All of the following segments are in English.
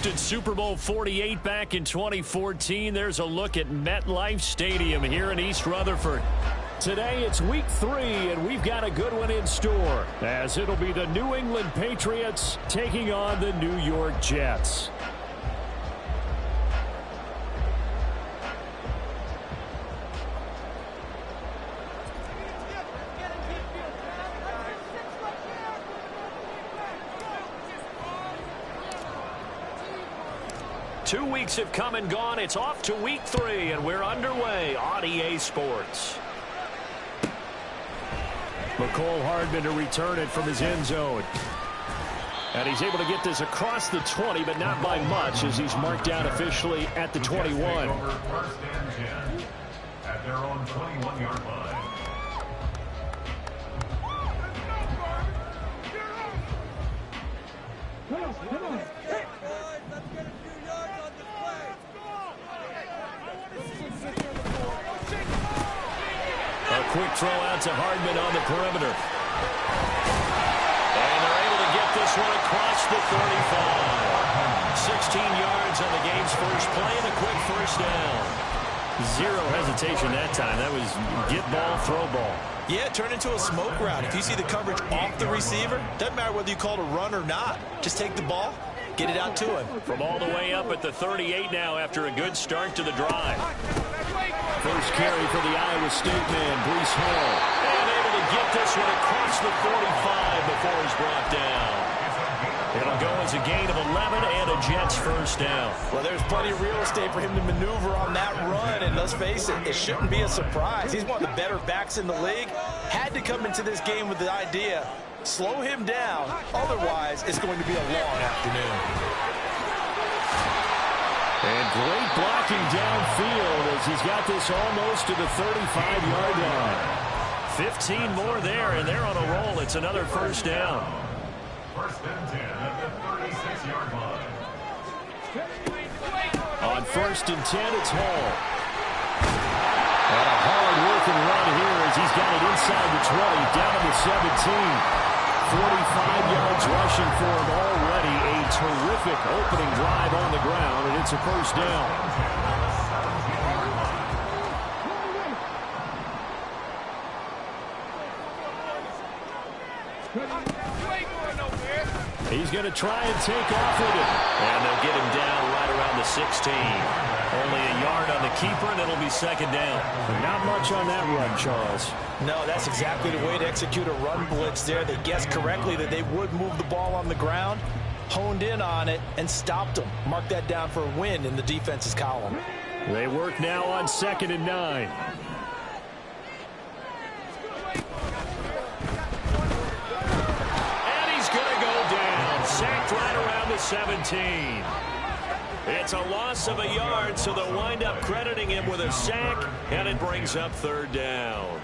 hosted Super Bowl 48 back in 2014. There's a look at MetLife Stadium here in East Rutherford. Today it's week 3, and we've got a good one in store, as it'll be the New England Patriots taking on the New York Jets. Two weeks have come and gone. It's off to week 3, and we're underway on EA Sports. McCole Hardman to return it from his end zone. And he's able to get this across the 20, but not by much, as he's marked down officially at the 21. First and 10 at their own 21-yard line. A quick throw out to Hardman on the perimeter. And they're able to get this one across the 35. 16 yards on the game's first play and a quick first down. Zero hesitation that time. That was get ball, throw ball. Yeah, turn into a smoke route. If you see the coverage off the receiver, doesn't matter whether you call it a run or not. Just take the ball, get it out to him. From all the way up at the 38 now after a good start to the drive. First carry for the Iowa State man, Breece Hall. And able to get this one across the 45 before he's brought down. It'll go as a gain of 11 and a Jets first down. Well, there's plenty of real estate for him to maneuver on that run, and let's face it, it shouldn't be a surprise. He's one of the better backs in the league. Had to come into this game with the idea, slow him down, otherwise it's going to be a long afternoon. And great blocking downfield as he's got this almost to the 35-yard line. 15 more there, and they're on a roll. It's another first down. First and 10 at the 36-yard line. On first and 10, it's Hall. And a hard-working run here as he's got it inside the 20, down to the 17. 45 yards rushing for him already. A terrific opening drive on the ground, and it's a first down. He's going to try and take off with it. And they'll get him down right around the 16. Only a yard on the keeper, and it'll be second down. But not much on that run, Charles. No, that's exactly the way to execute a run blitz there. They guessed correctly that they would move the ball on the ground, honed in on it, and stopped them. Mark that down for a win in the defense's column. They work now on 2nd and 9. And he's going to go down. Sacked right around the 17. It's a loss of a yard, so they'll wind up crediting him with a sack, and it brings up third down.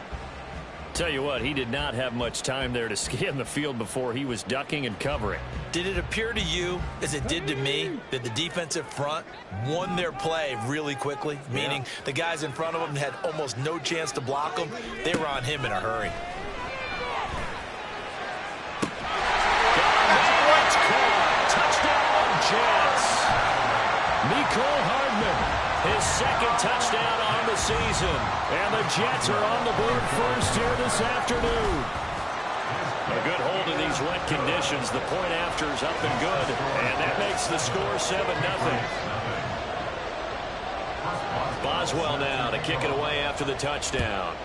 Tell you what, he did not have much time there to scan the field before he was ducking and covering. Did it appear to you, as it did to me, that the defensive front won their play really quickly? Meaning the guys in front of them had almost no chance to block them. They were on him in a hurry. It's caught. Touchdown, Jets. McCole Hardman, his second touchdown on the season. And the Jets are on the board first here this afternoon. A good hold in these wet conditions. The point after is up and good. And that makes the score 7-0. Boswell now to kick it away after the touchdown.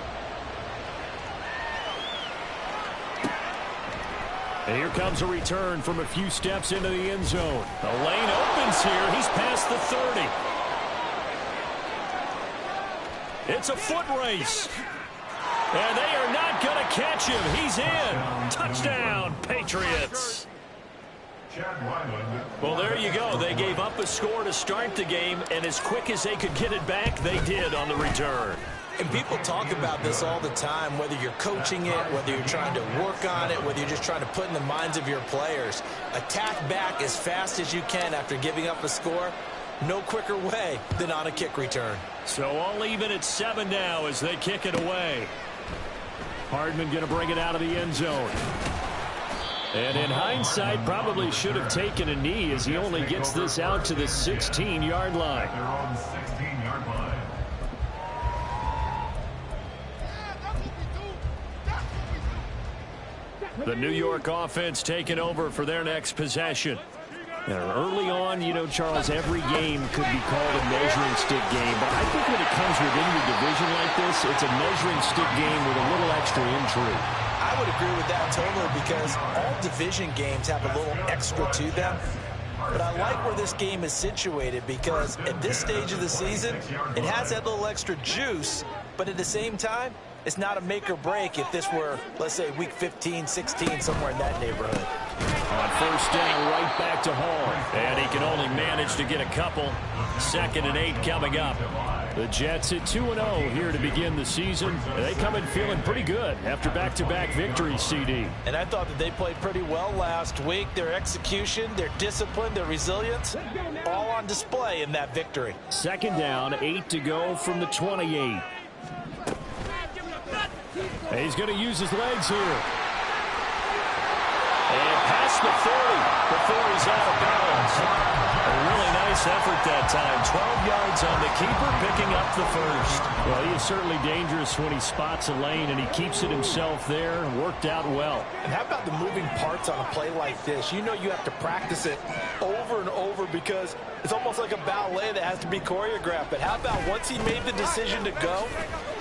And here comes a return from a few steps into the end zone. The lane opens here. He's past the 30. It's a foot race. And they are not going to catch him. He's in. Touchdown, Patriots. Well, there you go. They gave up a score to start the game, and as quick as they could get it back, they did on the return. And people talk about this all the time, whether you're coaching it, whether you're trying to work on it, whether you're just trying to put in the minds of your players. Attack back as fast as you can after giving up a score. No quicker way than on a kick return. So all even at 7 now as they kick it away. Hardman going to bring it out of the end zone. And in hindsight, probably should have taken a knee as he only gets this out to the 16-yard line. They're on the 16-yard line. The New York offense taking over for their next possession. Now, early on, you know, Charles, every game could be called a measuring stick game. But I think when it comes within your division like this, it's a measuring stick game with a little extra intrigue. I would agree with that totally because all division games have a little extra to them. But I like where this game is situated because at this stage of the season, it has that little extra juice. But at the same time, it's not a make or break if this were, let's say, week 15, 16, somewhere in that neighborhood. On first down, right back to Hall. And he can only manage to get a couple. 2nd and 8 coming up. The Jets at 2-0 here to begin the season. They come in feeling pretty good after back-to-back victories, CD. And I thought that they played pretty well last week. Their execution, their discipline, their resilience, all on display in that victory. 2nd down, 8 to go from the 28. And he's going to use his legs here. And past the 30 before he's out of bounds. A really nice effort that time. 12 yards on the keeper, picking up the first. Well, he is certainly dangerous when he spots a lane, and he keeps it himself there. Worked out well. And how about the moving parts on a play like this? You know you have to practice it over and over because it's almost like a ballet that has to be choreographed. But how about once he made the decision to go,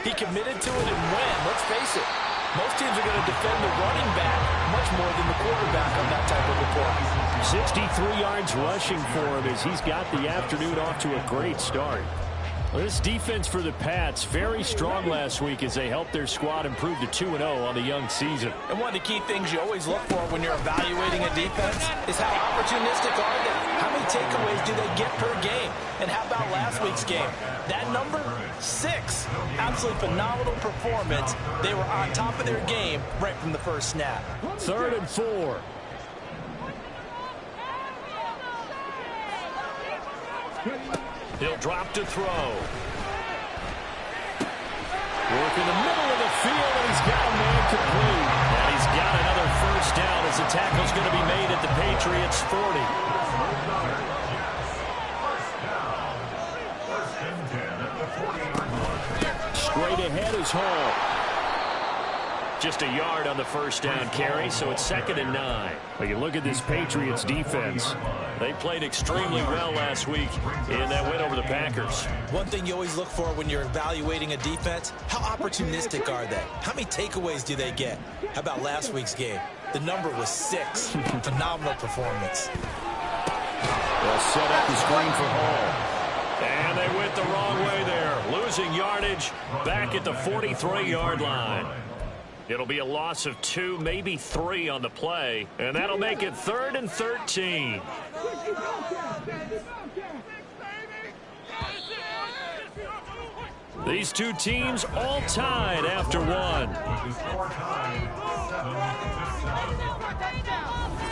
he committed to it and went. Let's face it. Most teams are going to defend the running back much more than the quarterback on that type of a play. 63 yards rushing for him as he's got the afternoon off to a great start. Well, this defense for the Pats, very strong last week as they helped their squad improve to 2-0 on the young season. And one of the key things you always look for when you're evaluating a defense is how opportunistic are they? How many takeaways do they get per game? And how about last week's game? That number, 6. Absolutely phenomenal performance. They were on top of their game right from the first snap. 3rd and 4. He'll drop to throw. Work in the middle of the field, and he's got a man complete. And he's got another first down as the tackle's going to be made at the Patriots' 40. Straight ahead is Hall. Just a yard on the first down carry, so it's 2nd and 9. But you look at this Patriots defense. They played extremely well last week in that win over the Packers. One thing you always look for when you're evaluating a defense, how opportunistic are they? How many takeaways do they get? How about last week's game? The number was 6. Phenomenal performance. They'll set up the screen for Hall. And they went the wrong way there. Losing yardage back at the 43-yard line. It'll be a loss of 2, maybe 3 on the play. And that'll make it 3rd and 13. These two teams all tied after one.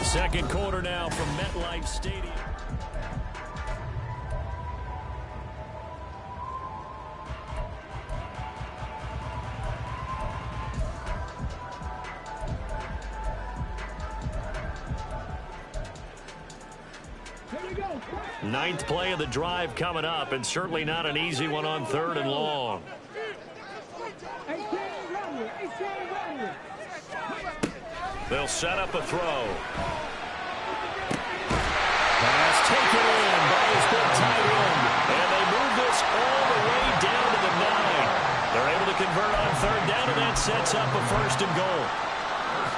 Second quarter now from MetLife Stadium. Ninth play of the drive coming up, and certainly not an easy one on 3rd and long. They'll set up a throw. Pass taken in by his big tight end. And they move this all the way down to the 9. They're able to convert on 3rd down, and that sets up a 1st and goal.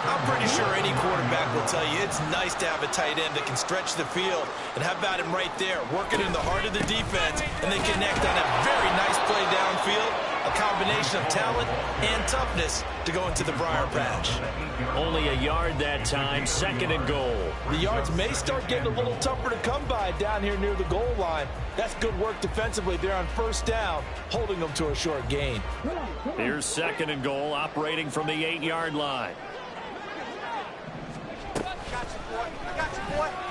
I'm pretty sure any quarterback will tell you it's nice to have a tight end that can stretch the field. And how about him right there, working in the heart of the defense, and they connect on a very nice play downfield. A combination of talent and toughness to go into the briar patch. Only a yard that time, 2nd and goal. The yards may start getting a little tougher to come by down here near the goal line. That's good work defensively there on 1st down, holding them to a short gain. Here's 2nd and goal, operating from the 8-yard line.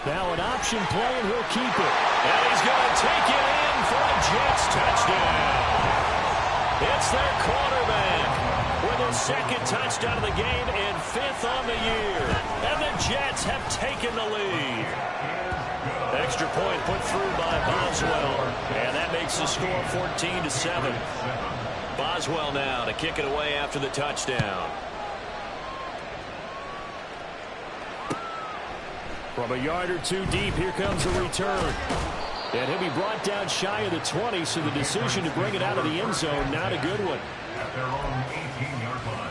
Now an option play, and he'll keep it. And he's going to take it in for a Jets touchdown. It's their quarterback with his second touchdown of the game and 5th on the year. And the Jets have taken the lead. Extra point put through by Boswell. And that makes the score 14-7. Boswell now to kick it away after the touchdown. From a yard or two deep, here comes a return. And he'll be brought down shy of the 20, so the decision to bring it out of the end zone, not a good one. At their own 18-yard line.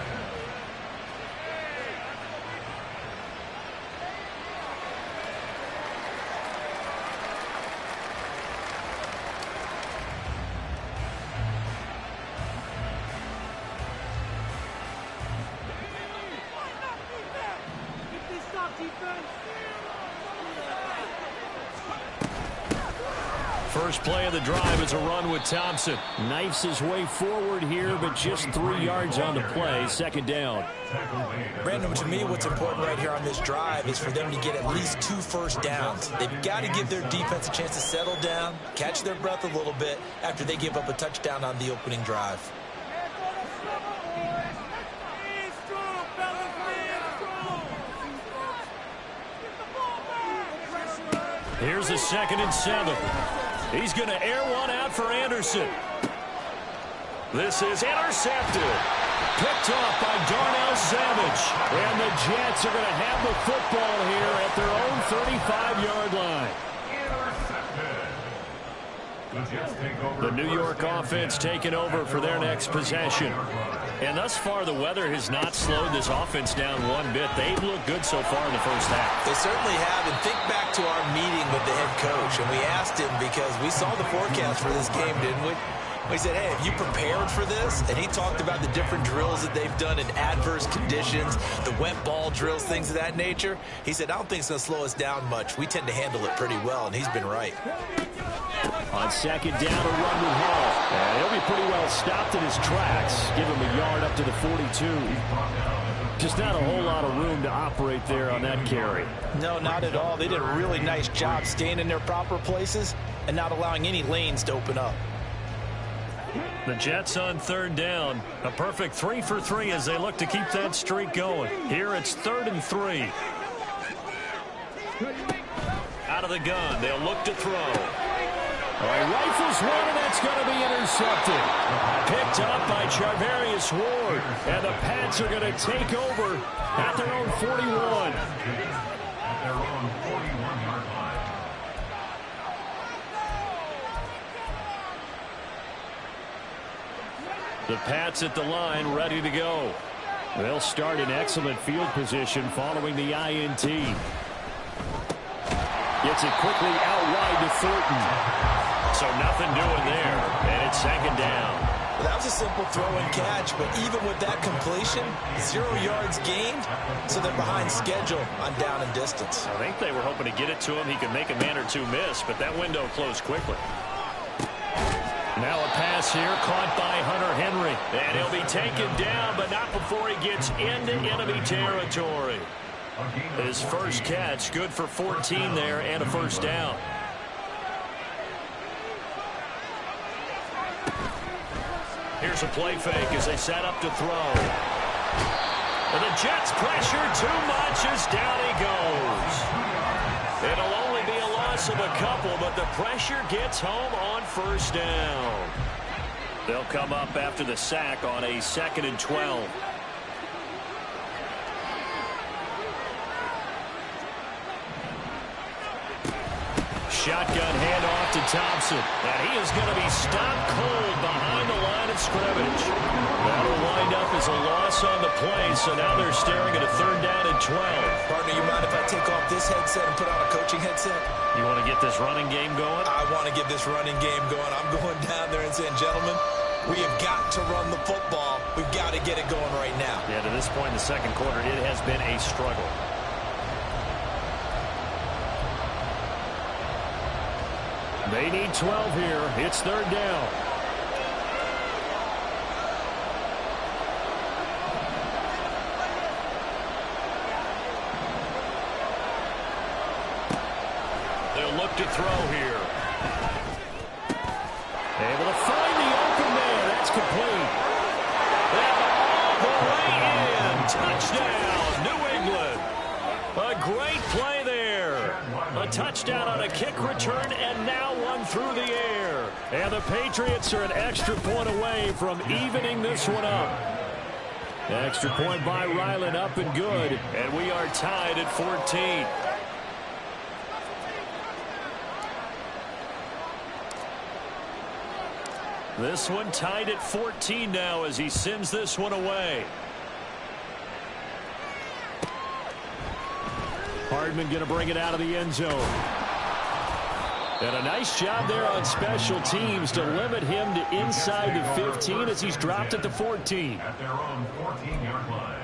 First play of the drive is a run with Thompson. Knifes his way forward here, but just 3 yards on the play. Second down. Brandon, to me, what's important right here on this drive is for them to get at least 2 first downs. They've got to give their defense a chance to settle down, catch their breath a little bit after they give up a touchdown on the opening drive. Here's a 2nd and 7. He's going to air one out for Anderson. This is intercepted. Picked off by Darnell Savage. And the Jets are going to have the football here at their own 35-yard line. The New York offense taking over for their next possession. And thus far, the weather has not slowed this offense down one bit. They've looked good so far in the first half. They certainly have. And think back to our meeting with the head coach. And we asked him, because we saw the forecast for this game, didn't we? We said, hey, have you prepared for this? And he talked about the different drills that they've done in adverse conditions, the wet ball drills, things of that nature. He said, I don't think it's going to slow us down much. We tend to handle it pretty well, and he's been right. On second down, a run with Hall. And he'll be pretty well stopped in his tracks. Give him a yard up to the 42. Just not a whole lot of room to operate there on that carry. No, not at all. They did a really nice job staying in their proper places and not allowing any lanes to open up. The Jets on third down. A perfect 3 for 3 as they look to keep that streak going. Here it's 3rd and 3. Out of the gun. They'll look to throw. All right, rifles one, and that's going to be intercepted. Picked up by Charvarius Ward. And the Pats are going to take over at their own 41. At their own 41-yard line. The Pats at the line, ready to go. They'll start in excellent field position following the INT. Gets it quickly out wide to Thornton. So nothing doing there, and it's 2nd down. Well, that was a simple throw and catch, but even with that completion, 0 yards gained, so they're behind schedule on down and distance. I think they were hoping to get it to him. He could make a man or two miss, but that window closed quickly. Now a pass here caught by Hunter Henry. And he'll be taken down, but not before he gets into enemy territory. His first catch, good for 14 there and a first down. Here's a play fake as they set up to throw. And the Jets pressure too much as down he goes. It'll only be a loss of a couple, but the pressure gets home on first down. They'll come up after the sack on a 2nd and 12. Shotgun handoff to Thompson. And he is going to be stopped cold behind the line of scrimmage. That'll wind up as a loss on the play, so now they're staring at a 3rd down and 12. Partner, you mind if I take off this headset and put on a coaching headset? You want to get this running game going? I want to get this running game going. I'm going down there and saying, gentlemen, we have got to run the football. We've got to get it going right now. Yeah, to this point in the second quarter, it has been a struggle. They need 12 here. It's 3rd down. They'll look to throw here. Able to find the open man. That's complete. And all the one through the air. And the Patriots are an extra point away from evening this one up. Extra point by Ryland, up and good. And we are tied at 14. This one tied at 14 now as he sends this one away. Hardman going to bring it out of the end zone. And a nice job there on special teams to limit him to inside the 15 as he's dropped at the 14. At their own 14-yard line.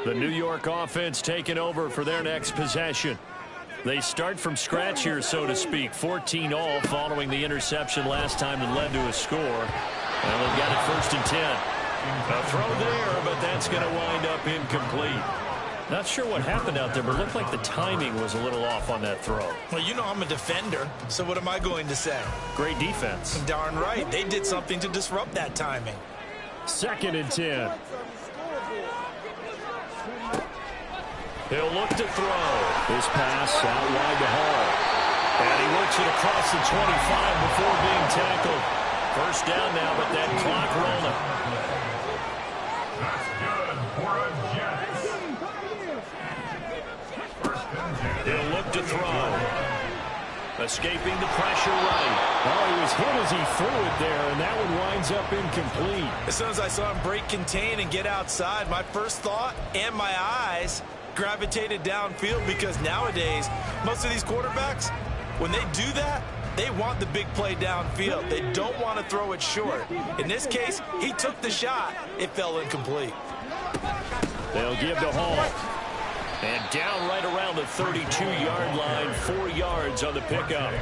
The New York offense taking over for their next possession. They start from scratch here, so to speak. 14 all following the interception last time that led to a score. And they've got it 1st and 10. A throw there, but that's going to wind up incomplete. Not sure what happened out there, but it looked like the timing was a little off on that throw. Well, you know I'm a defender, so what am I going to say? Great defense. Darn right. They did something to disrupt that timing. 2nd and 10. He'll look to throw. His pass out wide to Hall. And he works it across the 25 before being tackled. 1st down now, but that clock rolling. That's good for a Jets. 1st and 10. He'll look to throw. Escaping the pressure right. Oh, he was hit as he threw it there, and that one winds up incomplete. As soon as I saw him break contain and get outside, my first thought and my eyes gravitated downfield, because nowadays most of these quarterbacks, when they do that, they want the big play downfield. They don't want to throw it short. In this case, he took the shot. It fell incomplete. They'll give to Hall. And down right around the 32-yard line, 4 yards on the pickup.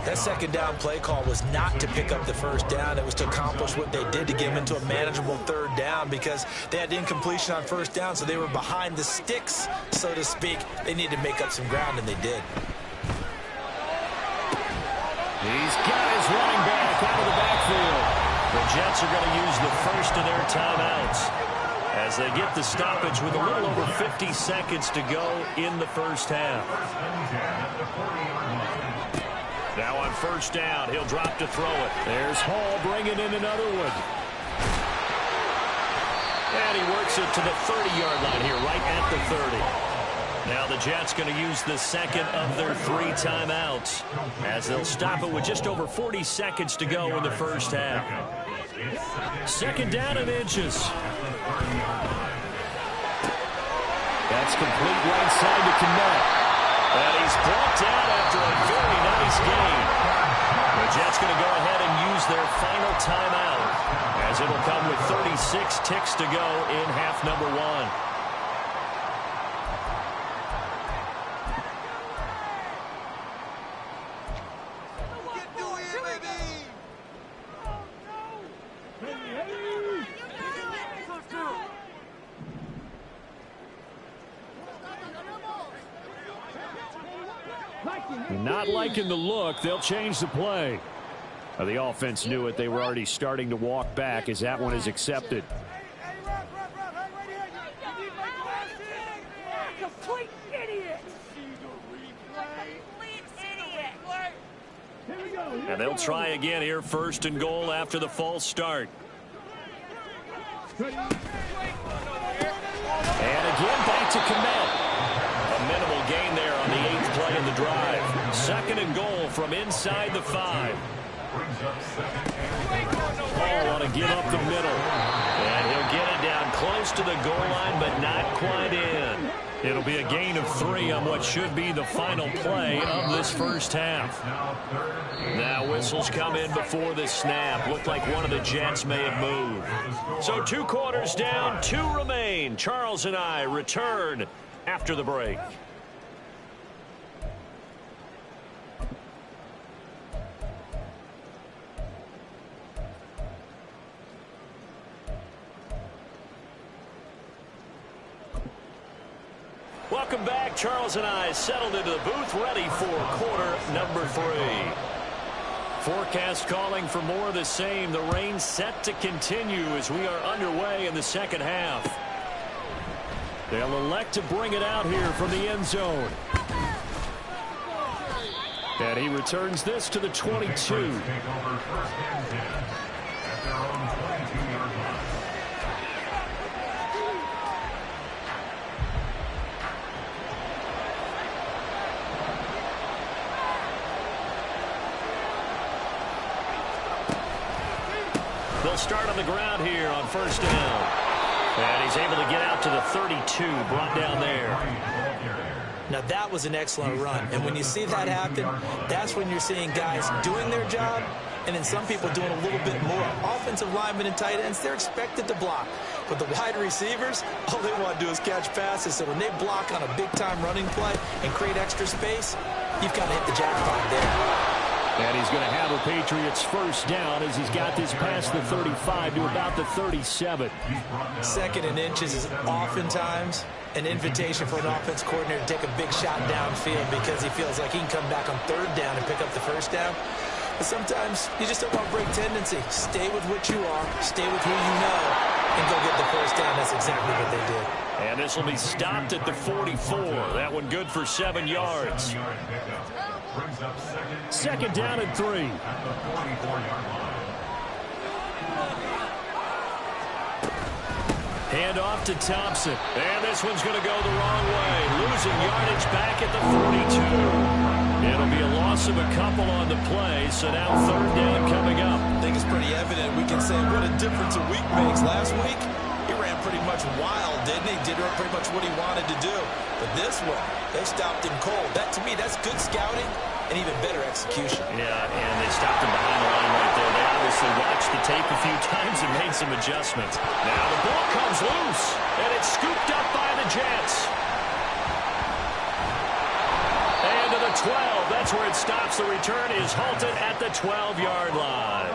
That 2nd down play call was not to pick up the 1st down. It was to accomplish what they did to get them into a manageable 3rd down, because they had incompletion on 1st down, so they were behind the sticks, so to speak. They needed to make up some ground, and they did. He's got his running back out of the backfield. The Jets are going to use the 1st of their timeouts as they get the stoppage with a little over 50 seconds to go in the 1st half. Now on 1st down, he'll drop to throw it. There's Hall bringing in another one. And he works it to the 30-yard line here, right at the 30. Now the Jets going to use the 2nd of their 3 timeouts as they'll stop it with just over 40 seconds to go in the 1st half. 2nd down and inches. That's complete right side to connect. And he's brought down after a very nice gain. The Jets going to go ahead and use their final timeout, as it'll come with 36 ticks to go in half number 1. Not liking the look, they'll change the play. The offense knew it. They were already starting to walk back as that one is accepted. Complete idiot! And they'll try again here, 1st and goal after the false start. And again, back to Komet. A minimal gain there on the 8th play of the drive. 2nd and goal from inside the 5. Hall want to give up the middle. And he'll get it down close to the goal line, but not quite in. It'll be a gain of 3 on what should be the final play of this 1st half. Now whistles come in before the snap. Looked like one of the Jets may have moved. So 2 quarters down, 2 remain. Charles and I return after the break. Welcome back. Charles and I settled into the booth, ready for quarter number 3. Forecast calling for more of the same. The rain set to continue as we are underway in the second half. They'll elect to bring it out here from the end zone. And he returns this to the 22. They'll start on the ground here on first down. And he's able to get out to the 32, brought down there. Now, that was an excellent run. And when you see that happen, that's when you're seeing guys doing their job and then some people doing a little bit more. Offensive linemen and tight ends, they're expected to block. But the wide receivers, all they want to do is catch passes. So when they block on a big-time running play and create extra space, you've got to hit the jackpot there. And he's going to have a Patriots first down as he's got this past the 35 to about the 37. Second and inches is oftentimes an invitation for an offense coordinator to take a big shot downfield because he feels like he can come back on third down and pick up the first down. But sometimes you just don't want to break tendency. Stay with what you are, stay with who you know, and go get the first down. That's exactly what they did. And this will be stopped at the 44. That one good for 7 yards. Second down and 3. Hand off to Thompson. And this one's going to go the wrong way. Losing yardage back at the 42. It'll be a loss of a couple on the play. So now third down coming up. I think it's pretty evident. We can say what a difference a week makes. Last week, he ran pretty much wild, didn't he? Did pretty much what he wanted to do. But this one, they stopped him cold. That, to me, that's good scouting and even better execution. Yeah, and they stopped him behind the line right there. They obviously watched the tape a few times and made some adjustments. Now the ball comes loose, and it's scooped up by the Jets. And to the 12. That's where it stops. The return is halted at the 12-yard line.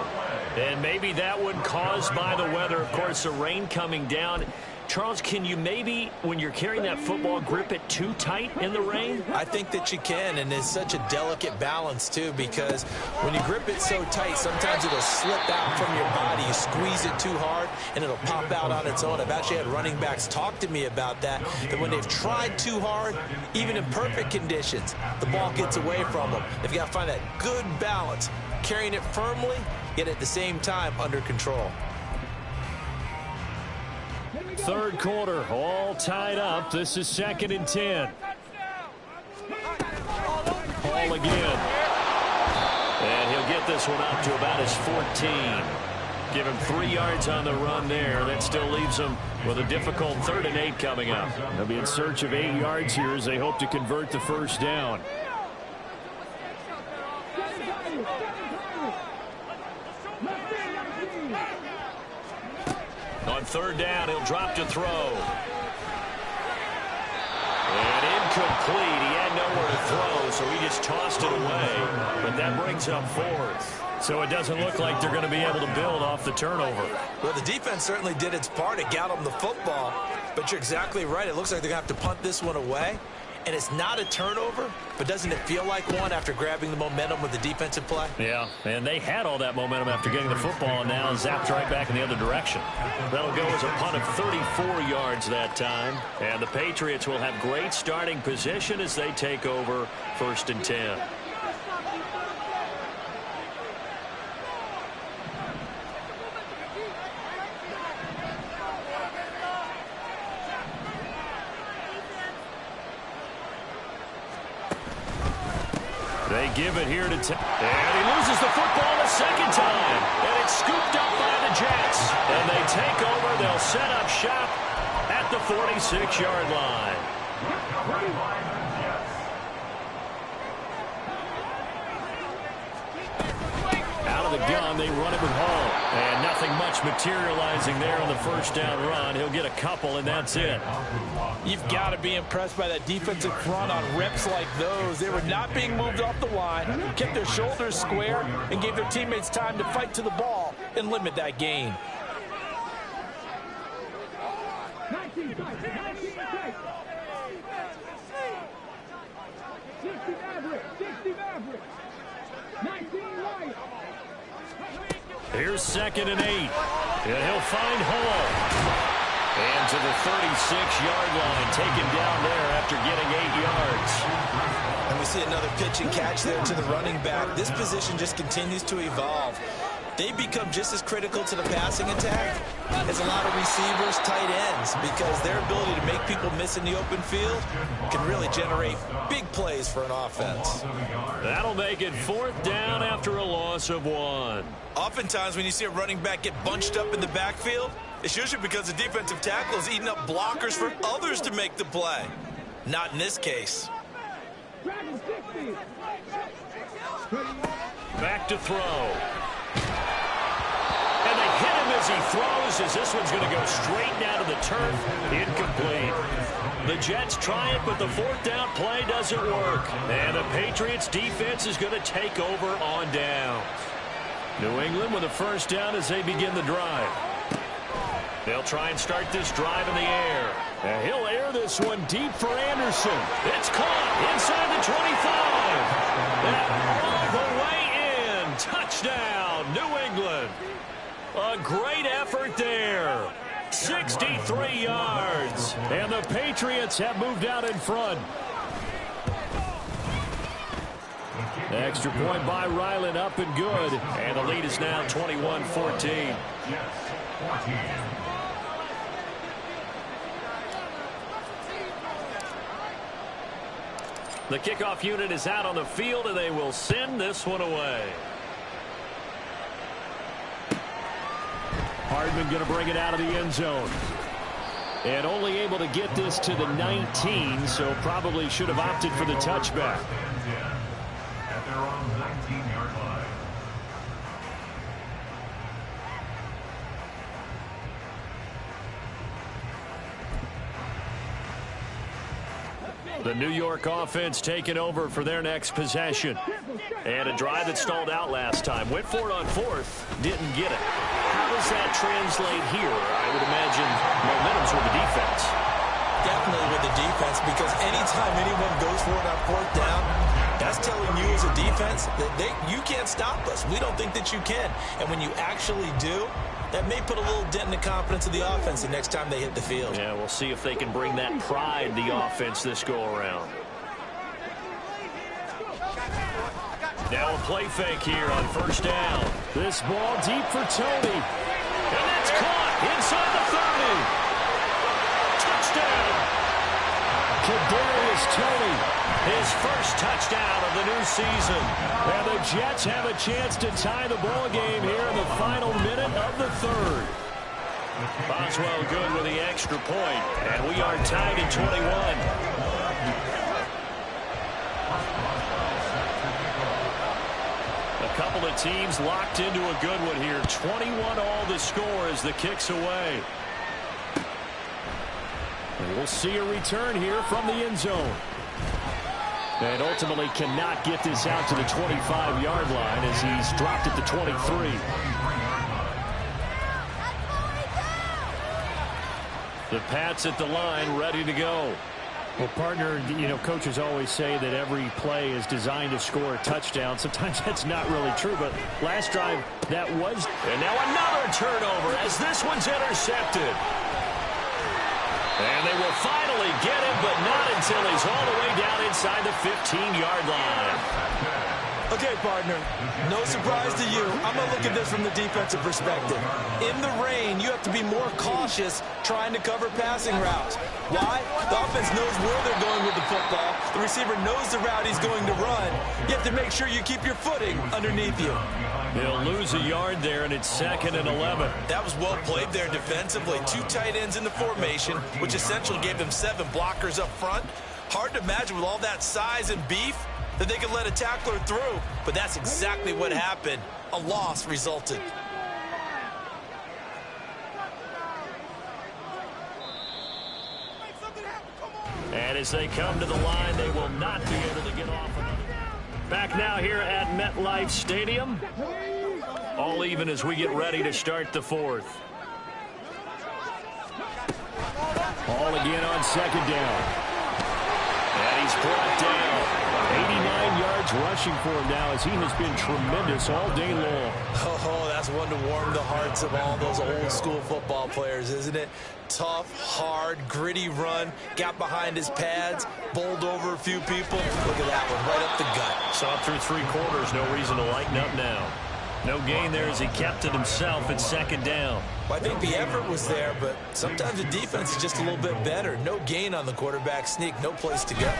And maybe that one caused by the weather. Of course, the rain coming down. Charles, can you maybe, when you're carrying that football, grip it too tight in the rain? I think that you can, and it's such a delicate balance, too, because when you grip it so tight, sometimes it'll slip out from your body. You squeeze it too hard, and it'll pop out on its own. I've actually had running backs talk to me about that when they've tried too hard, even in perfect conditions, the ball gets away from them. They've got to find that good balance, carrying it firmly, yet at the same time under control. Third quarter, all tied up. This is 2nd and 10. Ball again. And he'll get this one up to about his 14. Give him 3 yards on the run there. That still leaves him with a difficult 3rd and 8 coming up. They'll be in search of 8 yards here as they hope to convert the first down. On 3rd down, he'll drop to throw. And incomplete. He had nowhere to throw, so he just tossed it away. But that brings up 4th. So it doesn't look like they're going to be able to build off the turnover. Well, the defense certainly did its part. It got them the football. But you're exactly right. It looks like they're going to have to punt this one away. And it's not a turnover, but doesn't it feel like one after grabbing the momentum with the defensive play? Yeah, and they had all that momentum after getting the football, and now zapped right back in the other direction. That'll go as a punt of 34 yards that time. And the Patriots will have great starting position as they take over 1st and 10. They give it here to and he loses the football a second time. And it's scooped up by the Jets. And they take over. They'll set up shop at the 46-yard line. Out of the gun, they run it with Hall. And nothing much materializing there on the first down run. He'll get a couple, and that's it. You've got to be impressed by that defensive front on reps like those. They were not being moved off the line, kept their shoulders square, and gave their teammates time to fight to the ball and limit that gain. Here's 2nd and 8. And he'll find Hall. And to the 36-yard line, taken down there after getting 8 yards. And we see another pitch and catch there to the running back. This position just continues to evolve. They become just as critical to the passing attack as a lot of receivers, tight ends, because their ability to make people miss in the open field can really generate big plays for an offense. That'll make it 4th down after a loss of 1. Oftentimes when you see a running back get bunched up in the backfield, it's usually because the defensive tackle is eating up blockers for others to make the play. Not in this case. Back to throw. And they hit him as he throws, as this one's going to go straight down to the turf. Incomplete. The Jets try it, but the 4th down play doesn't work. And the Patriots defense is going to take over on down. New England with a 1st down as they begin the drive. They'll try and start this drive in the air. And he'll air this one deep for Anderson. It's caught inside the 25. And all the way in. Touchdown, New England. A great effort there. 63 yards. And the Patriots have moved out in front. Extra point by Ryland, up and good. And the lead is now 21-14. The kickoff unit is out on the field, and they will send this one away. Hardman going to bring it out of the end zone. And only able to get this to the 19, so probably should have opted for the touchback. At their own 19-yard line. The New York offense taking over for their next possession. And a drive that stalled out last time. Went for it on 4th. Didn't get it. How does that translate here? I would imagine momentum's with the defense. Definitely with the defense, because anytime anyone goes for it on 4th down, that's telling you as a defense that you can't stop us. We don't think that you can. And when you actually do, that may put a little dent in the confidence of the offense the next time they hit the field. Yeah, we'll see if they can bring that pride the offense this go-around. Now a play fake here on 1st down. This ball deep for Tony. And that's caught inside the 30. Touchdown. Kadarius Toney, his 1st touchdown of the new season. And the Jets have a chance to tie the ball game here in the final minute of the 3rd. Boswell good with the extra point, and we are tied at 21. A couple of teams locked into a good one here. 21 all the score as the kick's away. And we'll see a return here from the end zone. And ultimately cannot get this out to the 25-yard line as he's dropped at the 23. The Pats at the line, ready to go. Well, partner, you know, coaches always say that every play is designed to score a touchdown. Sometimes that's not really true, but last drive, that was. And now another turnover as this one's intercepted. And they will finally get him, but not until he's all the way down inside the 15-yard line. Okay, partner, no surprise to you. I'm going to look at this from the defensive perspective. In the rain, you have to be more cautious trying to cover passing routes. Why? The offense knows where they're going with the football. The receiver knows the route he's going to run. You have to make sure you keep your footing underneath you. They'll lose a yard there, and it's 2nd and 11. That was well played there defensively. 2 tight ends in the formation, which essentially gave them 7 blockers up front. Hard to imagine with all that size and beef that they could let a tackler through, but that's exactly what happened. A loss resulted. And as they come to the line, they will not be able to get off another. Back now here at MetLife Stadium. All even as we get ready to start the 4th. Ball again on 2nd down. And he's brought down. 89 yards yards rushing for him now as he has been tremendous all day long. Oh, that's one to warm the hearts of all those old-school football players, isn't it? Tough, hard, gritty run, got behind his pads, bowled over a few people. Look at that one, right up the gut. Saw through 3 quarters, no reason to lighten up now. No gain there as he kept it himself at 2nd down. Well, I think the effort was there, but sometimes the defense is just a little bit better. No gain on the quarterback sneak, no place to go.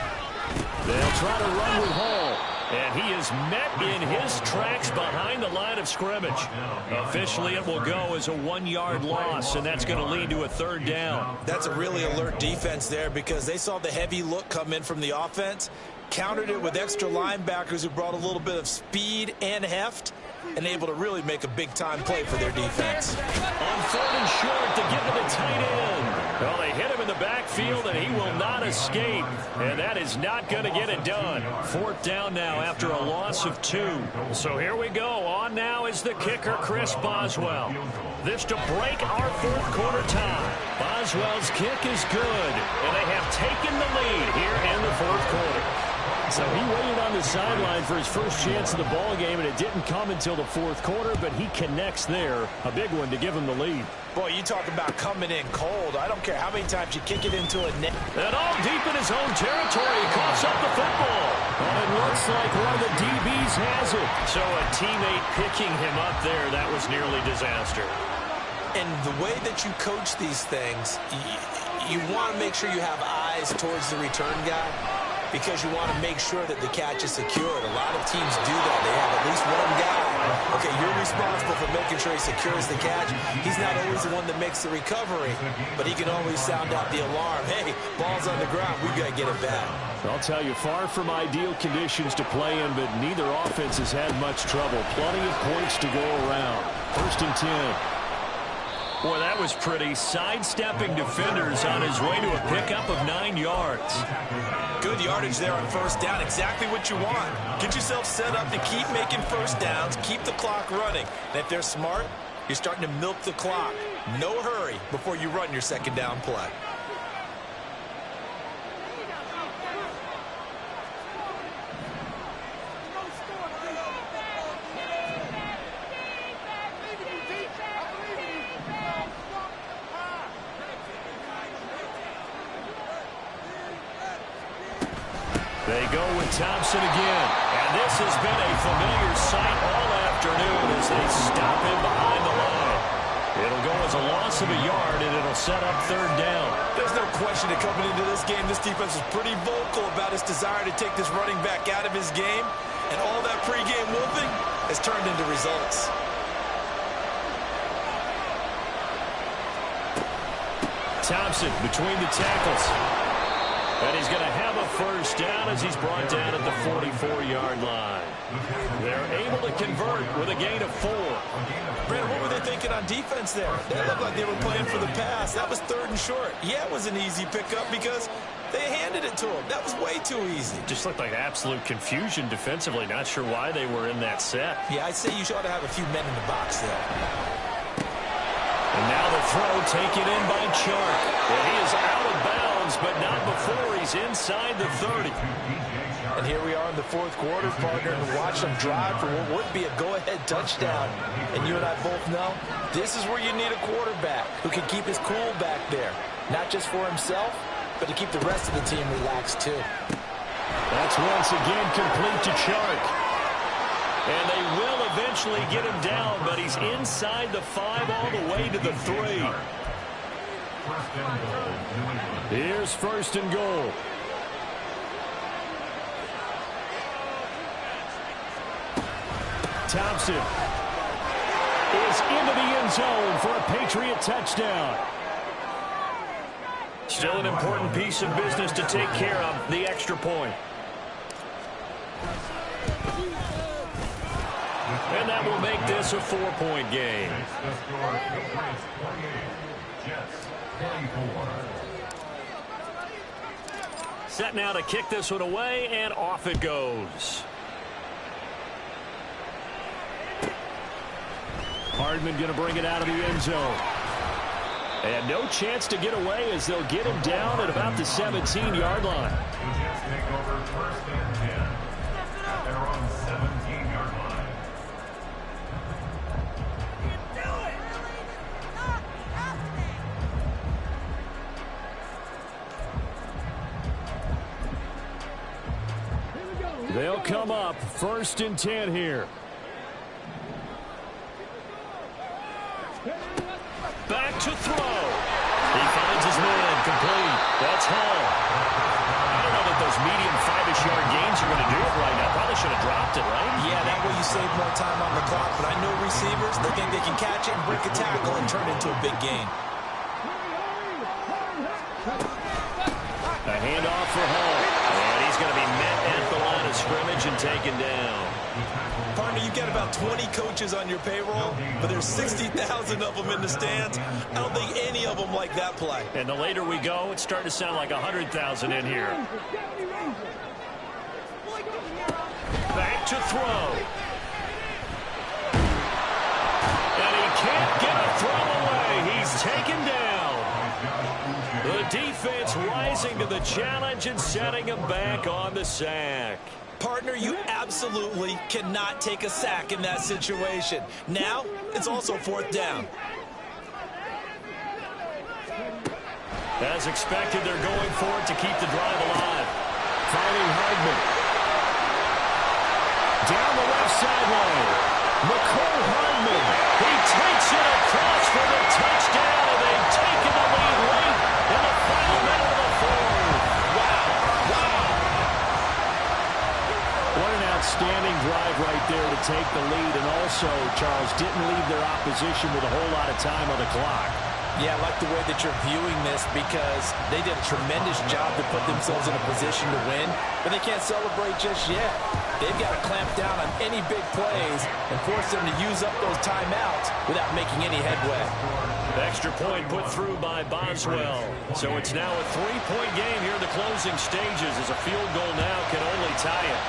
They'll try to run with Hall, and he is met in his tracks behind the line of scrimmage. Officially, it will go as a 1-yard loss, and that's going to lead to a 3rd down. That's a really alert defense there because they saw the heavy look come in from the offense, countered it with extra linebackers who brought a little bit of speed and heft, and able to really make a big-time play for their defense. On 3rd and short to give it a tight end. Well, they hit him in the backfield, and he will not escape. And that is not going to get it done. 4th down now after a loss of 2. So here we go. On now is the kicker, Chris Boswell. This to break our 4th quarter tie. Boswell's kick is good, and they have taken the lead here in the 4th quarter. So he waited on the sideline for his first chance of the ball game, and it didn't come until the 4th quarter, but he connects there. A big one to give him the lead. Boy, you talk about coming in cold. I don't care how many times you kick it into a net. And all deep in his own territory, he coughs up the football. And it looks like one of the DBs has it. So a teammate picking him up there, that was nearly disaster. And the way that you coach these things, you want to make sure you have eyes towards the return guy, because you want to make sure that the catch is secured. A lot of teams do that. They have at least one guy. Okay, you're responsible for making sure he secures the catch. He's not always the one that makes the recovery, but he can always sound out the alarm. Hey, ball's on the ground. We got to get it back. I'll tell you, far from ideal conditions to play in, but neither offense has had much trouble. Plenty of points to go around. 1st and 10. Boy, that was pretty. Sidestepping defenders on his way to a pickup of 9 yards. Good yardage there on 1st down. Exactly what you want. Get yourself set up to keep making 1st downs, keep the clock running. And if they're smart, you're starting to milk the clock. No hurry before you run your 2nd down play. They go with Thompson again. And this has been a familiar sight all afternoon as they stop him behind the line. It'll go as a loss of a yard, and it'll set up 3rd down. There's no question that coming into this game, this defense was pretty vocal about its desire to take this running back out of his game. And all that pregame wolfing has turned into results. Thompson between the tackles. And he's going to have a 1st down as he's brought down at the 44-yard line. They're able to convert with a gain of 4. Brad, what were they thinking on defense there? They looked like they were playing for the pass. That was 3rd and short. Yeah, it was an easy pickup because they handed it to him. That was way too easy. Just looked like absolute confusion defensively. Not sure why they were in that set. Yeah, I'd say you ought to have a few men in the box there. And now the throw taken in by Chark. And he is out of bounds, but not before he's inside the 30. And here we are in the 4th quarter, partner, and watch them drive for what would be a go-ahead touchdown. And you and I both know this is where you need a quarterback who can keep his cool back there. Not just for himself, but to keep the rest of the team relaxed too. That's once again complete to Chark. And they will eventually get him down, but he's inside the 5 all the way to the 3. Here's 1st and goal. Thompson is into the end zone for a Patriot touchdown. Still an important piece of business to take care of, the extra point. And that will make this a 4-point game. Set now to kick this one away, and off it goes. Hardman going to bring it out of the end zone. And no chance to get away as they'll get him down at about the 17-yard line. They'll come up 1st and 10 here. Back to throw. He finds his man, complete. That's Hall. I don't know that those medium 5-ish yard gains are going to do it right now. Probably should have dropped it, right? Yeah, that way you save more time on the clock. But I know receivers, they think they can catch it and break a tackle and turn it into a big gain. A handoff for Hall. And he's going to be met at the line of scrimmage and taken down. Partner, you've got about 20 coaches on your payroll, but there's 60,000 of them in the stands. I don't think any of them like that play. And the later we go, it's starting to sound like 100,000 in here. Back to throw. And he can't get a throw away. He's taken down. The defense rising to the challenge and setting him back on the sack. Partner, you absolutely cannot take a sack in that situation. Now, it's also 4th down. As expected, they're going for it to keep the drive alive. Finding Hardman. Down the left sideline. McCole Hardman. He takes it across for the touchdown, and they've taken the lead late in the final minute of the 4th. Wow. What an outstanding drive right there to take the lead, and also, Charles, didn't leave their opposition with a whole lot of time on the clock. Yeah, I like the way that you're viewing this because they did a tremendous job to put themselves in a position to win, but they can't celebrate just yet. They've got to clamp down on any big plays and force them to use up those timeouts without making any headway. Extra point put through by Boswell. So it's now a 3-point game here in the closing stages as a field goal now can only tie it.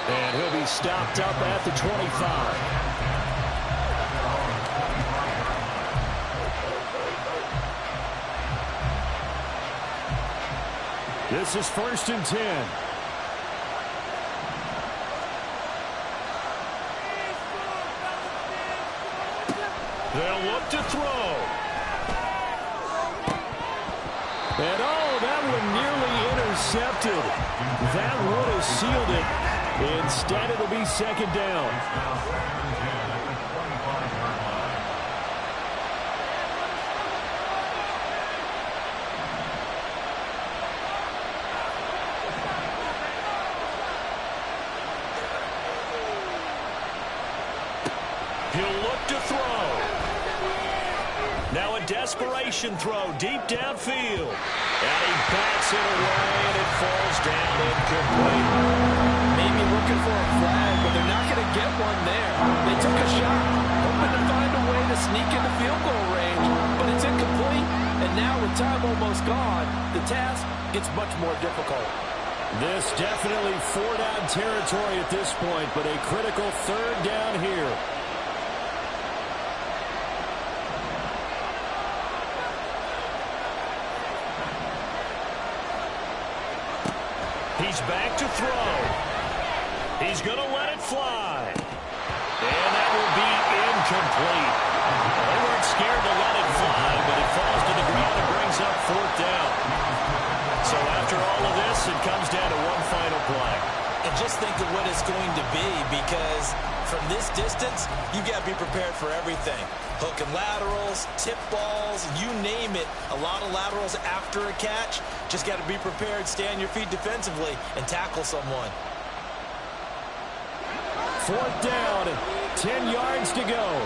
And he'll be stopped up at the 25. This is 1st and 10. They'll look to throw. And oh, that one nearly intercepted. That would have sealed it. Instead, it'll be 2nd down. He'll look to throw. Now a desperation throw deep downfield. And he backs it away, and it falls down incomplete. Maybe looking for a flag, but they're not going to get one there. They took a shot, hoping to find a way to sneak into field goal range, but it's incomplete. And now with time almost gone, the task gets much more difficult. This definitely 4-down territory at this point, but a critical 3rd down here. He's back to throw. He's going to let it fly. And that will be incomplete. They weren't scared to let it fly, but it falls to the ground and brings up 4th down. So after all of this, it comes down to one final play. And just think of what it's going to be, because from this distance, you've got to be prepared for everything. Hook and laterals, tip balls, you name it. A lot of laterals after a catch. Just got to be prepared, stay on your feet defensively, and tackle someone. 4th down, 10 yards to go.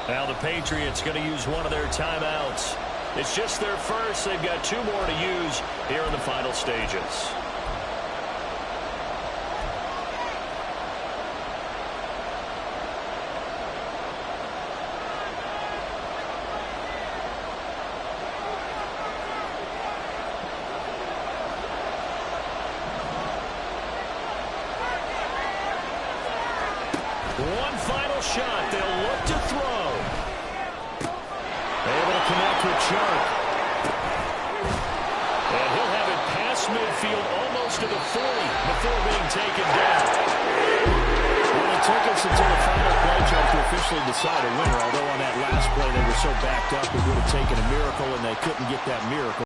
Now the Patriots going to use one of their timeouts. It's just their first. They've got 2 more to use here in the final stages. One final shot. They'll look to throw. Able to to Chark. And he'll have it past midfield almost to the 40 before being taken down. Well, it took us until the final play, Joe, to officially decide a winner, although on that last play they were so backed up it would have taken a miracle, and they couldn't get that miracle.